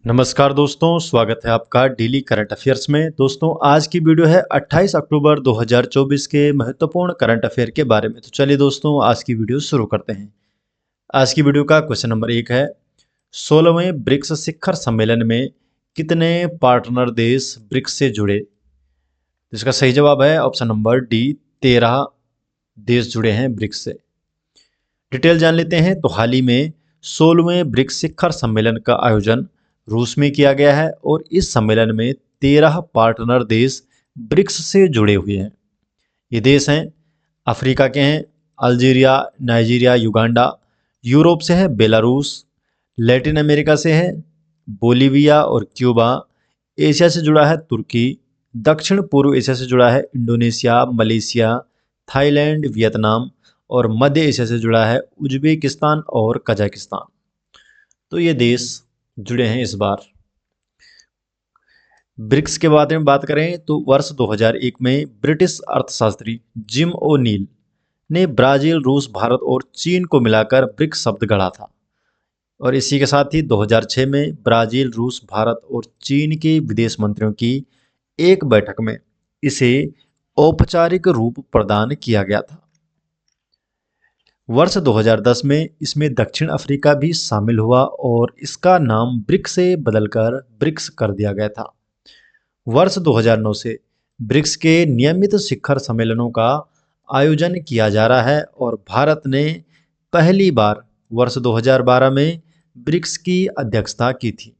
नमस्कार दोस्तों, स्वागत है आपका डेली करंट अफेयर्स में। दोस्तों, आज की वीडियो है 28 अक्टूबर 2024 के महत्वपूर्ण करंट अफेयर के बारे में। तो चलिए दोस्तों, आज की वीडियो शुरू करते हैं। आज की वीडियो का क्वेश्चन नंबर 1 है, 16वें ब्रिक्स शिखर सम्मेलन में कितने पार्टनर देश ब्रिक्स से जुड़े? इसका सही जवाब है ऑप्शन नंबर डी, 13 देश जुड़े हैं ब्रिक्स से। डिटेल जान लेते हैं। तो हाल ही में 16वें ब्रिक्स शिखर सम्मेलन का आयोजन रूस में किया गया है और इस सम्मेलन में 13 पार्टनर देश ब्रिक्स से जुड़े हुए हैं। ये देश हैं अफ्रीका के हैं अल्जीरिया, नाइजीरिया, युगांडा। यूरोप से है बेलारूस। लैटिन अमेरिका से है बोलीविया और क्यूबा। एशिया से जुड़ा है तुर्की। दक्षिण पूर्व एशिया से जुड़ा है इंडोनेशिया, मलेशिया, थाईलैंड, वियतनाम। और मध्य एशिया से जुड़ा है उज्बेकिस्तान और कजाकिस्तान। तो ये देश जुड़े हैं इस बार। ब्रिक्स के बारे में बात करें तो वर्ष 2001 में ब्रिटिश अर्थशास्त्री जिम ओ'नील ने ब्राजील, रूस, भारत और चीन को मिलाकर ब्रिक्स शब्द गढ़ा था। और इसी के साथ ही 2006 में ब्राजील, रूस, भारत और चीन के विदेश मंत्रियों की एक बैठक में इसे औपचारिक रूप प्रदान किया गया था। वर्ष 2010 में इसमें दक्षिण अफ्रीका भी शामिल हुआ और इसका नाम ब्रिक्स से बदलकर ब्रिक्स कर दिया गया था। वर्ष 2009 से ब्रिक्स के नियमित शिखर सम्मेलनों का आयोजन किया जा रहा है और भारत ने पहली बार वर्ष 2012 में ब्रिक्स की अध्यक्षता की थी।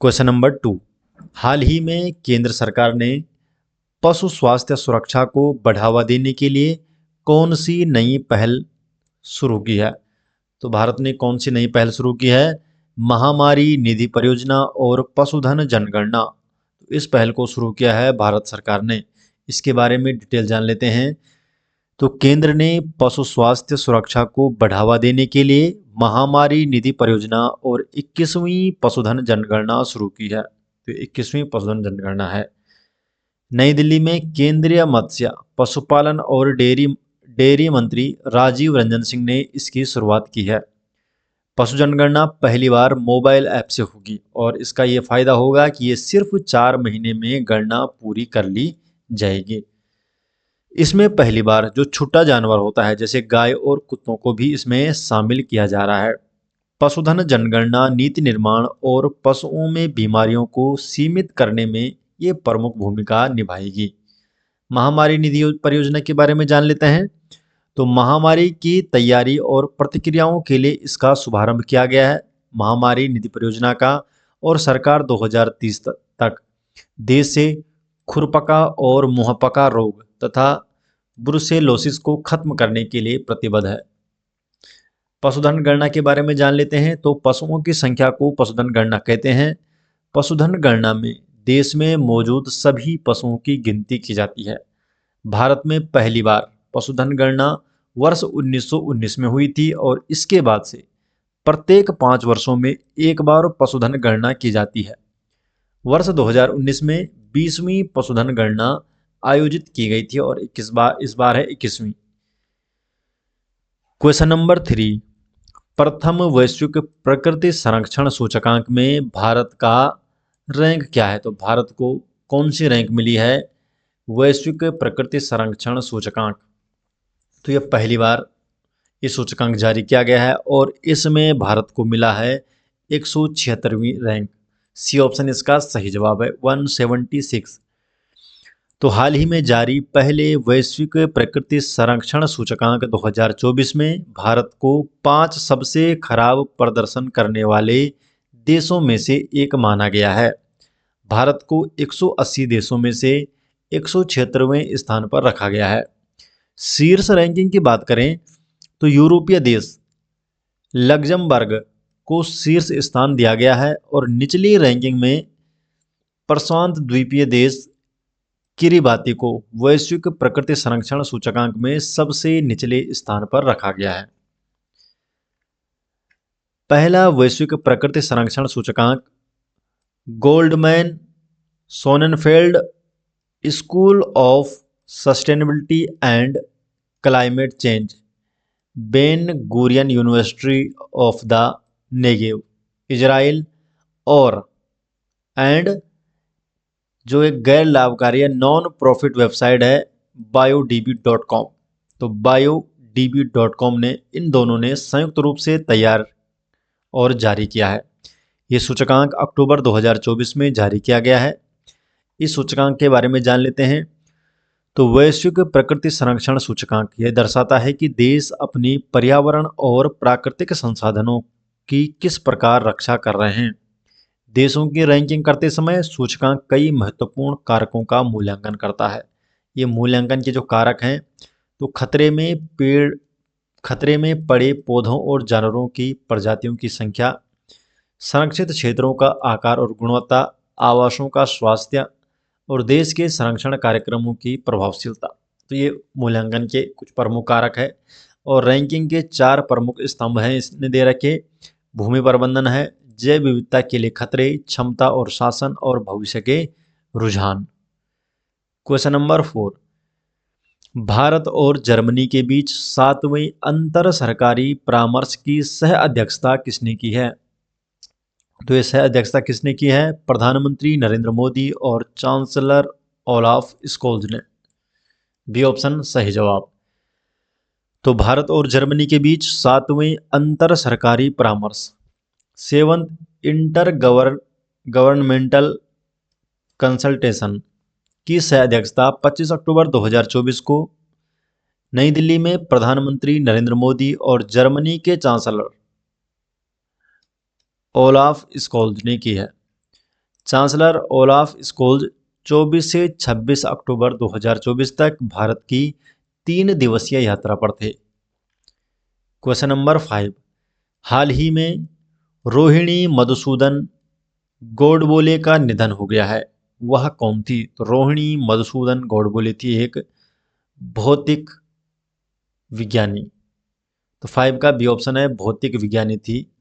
क्वेश्चन नंबर 2, हाल ही में केंद्र सरकार ने पशु स्वास्थ्य सुरक्षा को बढ़ावा देने के लिए कौन सी नई पहल शुरू की है? तो भारत ने कौन सी नई पहल शुरू की है? महामारी निधि परियोजना और पशुधन जनगणना। तो इस पहल को शुरू किया है भारत सरकार ने। इसके बारे में डिटेल जान लेते हैं। तो केंद्र ने पशु स्वास्थ्य सुरक्षा को बढ़ावा देने के लिए महामारी निधि परियोजना और 21वीं पशुधन जनगणना शुरू की है। तो 21वीं पशुधन जनगणना है। नई दिल्ली में केंद्रीय मत्स्य, पशुपालन और डेयरी मंत्री राजीव रंजन सिंह ने इसकी शुरुआत की है। पशु जनगणना पहली बार मोबाइल ऐप से होगी और इसका ये फायदा होगा कि ये सिर्फ 4 महीने में गणना पूरी कर ली जाएगी। इसमें पहली बार जो छोटा जानवर होता है जैसे गाय और कुत्तों को भी इसमें शामिल किया जा रहा है। पशुधन जनगणना नीति निर्माण और पशुओं में बीमारियों को सीमित करने में ये प्रमुख भूमिका निभाएगी। महामारी निधि परियोजना के बारे में जान लेते हैं। तो महामारी की तैयारी और प्रतिक्रियाओं के लिए इसका शुभारंभ किया गया है महामारी निधि परियोजना का। और सरकार 2030 तक देश से खुरपका और मुंहपका रोग तथा ब्रुसेलोसिस को खत्म करने के लिए प्रतिबद्ध है। पशुधन गणना के बारे में जान लेते हैं। तो पशुओं की संख्या को पशुधन गणना कहते हैं। पशुधन गणना में देश में मौजूद सभी पशुओं की गिनती की जाती है। भारत में पहली बार पशुधन गणना वर्ष 1919 में हुई थी और इसके बाद से प्रत्येक 5 वर्षों में एक बार पशुधन गणना की जाती है। वर्ष 2019 में 20वीं पशुधन गणना आयोजित की गई थी और इस बार है 21वीं। क्वेश्चन नंबर 3, प्रथम वैश्विक प्रकृति संरक्षण सूचकांक में भारत का रैंक क्या है? तो भारत को कौन सी रैंक मिली है वैश्विक प्रकृति संरक्षण सूचकांक? तो यह पहली बार ये सूचकांक जारी किया गया है और इसमें भारत को मिला है 176वीं रैंक। सी ऑप्शन इसका सही जवाब है, 176। तो हाल ही में जारी पहले वैश्विक प्रकृति संरक्षण सूचकांक 2024 में भारत को 5 सबसे खराब प्रदर्शन करने वाले देशों में से एक माना गया है। भारत को 180 देशों में से 176वें स्थान पर रखा गया है। शीर्ष रैंकिंग की बात करें तो यूरोपीय देश लग्जमबर्ग को शीर्ष स्थान दिया गया है और निचली रैंकिंग में प्रशांत द्वीपीय देश किरिबाती को वैश्विक प्रकृति संरक्षण सूचकांक में सबसे निचले स्थान पर रखा गया है। पहला वैश्विक प्रकृति संरक्षण सूचकांक Goldman Sonnenfeld School of Sustainability and Climate Change, Ben Gurion University of the Negev, Israel और एंड जो एक गैर लाभकारी है नॉन प्रॉफिट वेबसाइट है biodb.com। तो biodb.com ने इन दोनों ने संयुक्त रूप से तैयार और जारी किया है। ये सूचकांक अक्टूबर 2024 में जारी किया गया है। इस सूचकांक के बारे में जान लेते हैं। तो वैश्विक प्रकृति संरक्षण सूचकांक यह दर्शाता है कि देश अपनी पर्यावरण और प्राकृतिक संसाधनों की किस प्रकार रक्षा कर रहे हैं। देशों की रैंकिंग करते समय सूचकांक कई महत्वपूर्ण कारकों का मूल्यांकन करता है। ये मूल्यांकन के जो कारक हैं तो खतरे में पड़े पौधों और जानवरों की प्रजातियों की संख्या, संरक्षित क्षेत्रों का आकार और गुणवत्ता, आवासों का स्वास्थ्य और देश के संरक्षण कार्यक्रमों की प्रभावशीलता। तो ये मूल्यांकन के कुछ प्रमुख कारक है। और रैंकिंग के 4 प्रमुख स्तंभ हैं इसने दे रखे। भूमि प्रबंधन है, जैव विविधता के लिए खतरे, क्षमता और शासन, और भविष्य के रुझान। क्वेश्चन नंबर 4, भारत और जर्मनी के बीच 7वें अंतर सरकारी परामर्श की सह अध्यक्षता किसने की है। तो ये सह अध्यक्षता किसने की है? प्रधानमंत्री नरेंद्र मोदी और चांसलर ओलाफ स्कोल्ज ने। बी ऑप्शन सही जवाब। तो भारत और जर्मनी के बीच 7वें अंतर सरकारी परामर्श, 7th इंटर गवर्नमेंटल कंसल्टेशन की सह अध्यक्षता 25 अक्टूबर 2024 को नई दिल्ली में प्रधानमंत्री नरेंद्र मोदी और जर्मनी के चांसलर ओलाफ स्कोल्ज ने की है। चांसलर ओलाफ स्कोल्ज 24 से 26 अक्टूबर 2024 तक भारत की 3 दिवसीय यात्रा पर थे। क्वेश्चन नंबर 5, हाल ही में रोहिणी मधुसूदन गोडबोले का निधन हो गया है, वह कौन थी? तो रोहिणी मधुसूदन गोडबोले थी एक भौतिक विज्ञानी। तो 5 का बी ऑप्शन है, भौतिक विज्ञानी थी।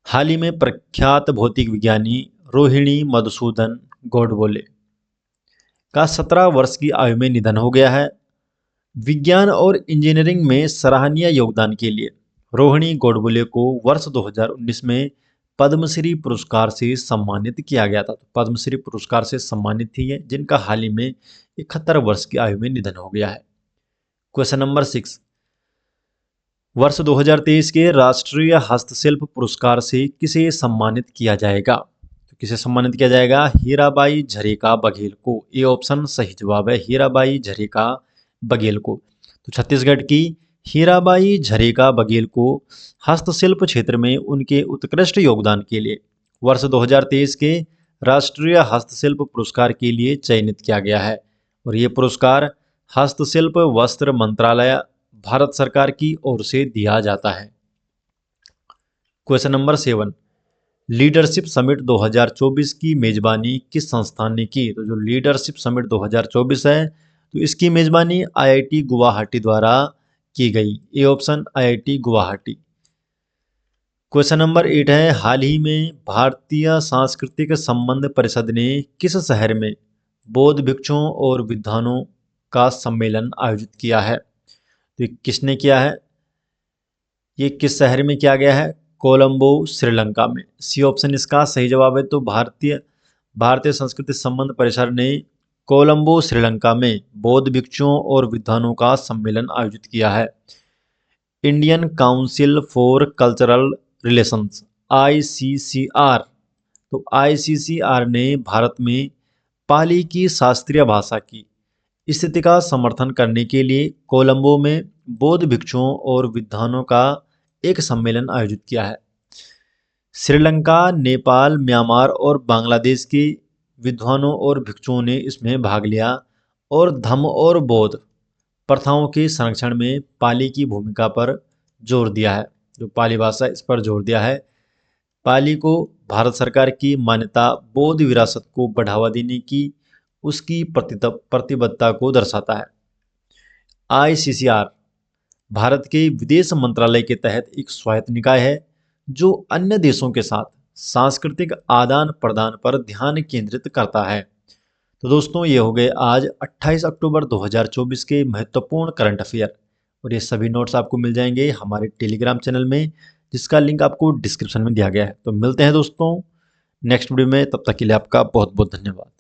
हाल ही में प्रख्यात भौतिक विज्ञानी रोहिणी मधुसूदन गोडबोले का 17 वर्ष की आयु में निधन हो गया है। विज्ञान और इंजीनियरिंग में सराहनीय योगदान के लिए रोहिणी गोडबोले को वर्ष 2019 में पद्मश्री पुरस्कार से सम्मानित किया गया था। तो पद्मश्री पुरस्कार से सम्मानित थी है, जिनका हाल ही में 71 वर्ष की आयु में निधन हो गया है। क्वेश्चन नंबर 6, वर्ष 2023 के राष्ट्रीय हस्तशिल्प पुरस्कार से किसे सम्मानित किया जाएगा? तो किसे सम्मानित किया जाएगा? हीराबाई झरेका बघेल को। ये ऑप्शन सही जवाब है, हीराबाई झरेका बघेल को। तो छत्तीसगढ़ की हीराबाई झरेका बघेल को हस्तशिल्प क्षेत्र में उनके उत्कृष्ट योगदान के लिए वर्ष 2023 के राष्ट्रीय हस्तशिल्प पुरस्कार के लिए चयनित किया गया है। और ये पुरस्कार हस्तशिल्प वस्त्र मंत्रालय भारत सरकार की ओर से दिया जाता है। क्वेश्चन नंबर 7, लीडरशिप समिट 2024 की मेजबानी किस संस्थान ने की? तो जो लीडरशिप समिट 2024 है तो इसकी मेजबानी आईआईटी गुवाहाटी द्वारा की गई। A option IIT Guwahati. Question number 8 है, हाल ही में भारतीय सांस्कृतिक संबंध परिषद ने किस शहर में बौद्ध भिक्षुओं और विद्वानों का सम्मेलन आयोजित किया है? तो किसने किया है? ये किस शहर में किया गया है? कोलंबो श्रीलंका में। सी ऑप्शन इसका सही जवाब है। तो भारतीय संस्कृति संबंध परिषद ने कोलंबो श्रीलंका में बौद्ध भिक्षुओं और विद्वानों का सम्मेलन आयोजित किया है। Indian council for cultural relations ICCR, तो ICCR ने भारत में पाली की शास्त्रीय भाषा की स्थिति का समर्थन करने के लिए कोलंबो में बौद्ध भिक्षुओं और विद्वानों का एक सम्मेलन आयोजित किया है। श्रीलंका, नेपाल, म्यांमार और बांग्लादेश के विद्वानों और भिक्षुओं ने इसमें भाग लिया और धम्म और बौद्ध प्रथाओं के संरक्षण में पाली की भूमिका पर जोर दिया है। जो पाली भाषा, इस पर जोर दिया है। पाली को भारत सरकार की मान्यता बौद्ध विरासत को बढ़ावा देने की उसकी प्रतिबद्धता को दर्शाता है। ICCR भारत के विदेश मंत्रालय के तहत एक स्वायत्त निकाय है जो अन्य देशों के साथ सांस्कृतिक आदान प्रदान पर ध्यान केंद्रित करता है। तो दोस्तों, ये हो गए आज 28 अक्टूबर 2024 के महत्वपूर्ण करंट अफेयर। और ये सभी नोट्स आपको मिल जाएंगे हमारे टेलीग्राम चैनल में। जिसका लिंक आपको डिस्क्रिप्शन में दिया गया है। तो मिलते हैं दोस्तों नेक्स्ट वीडियो में, तब तक के लिए आपका बहुत बहुत धन्यवाद।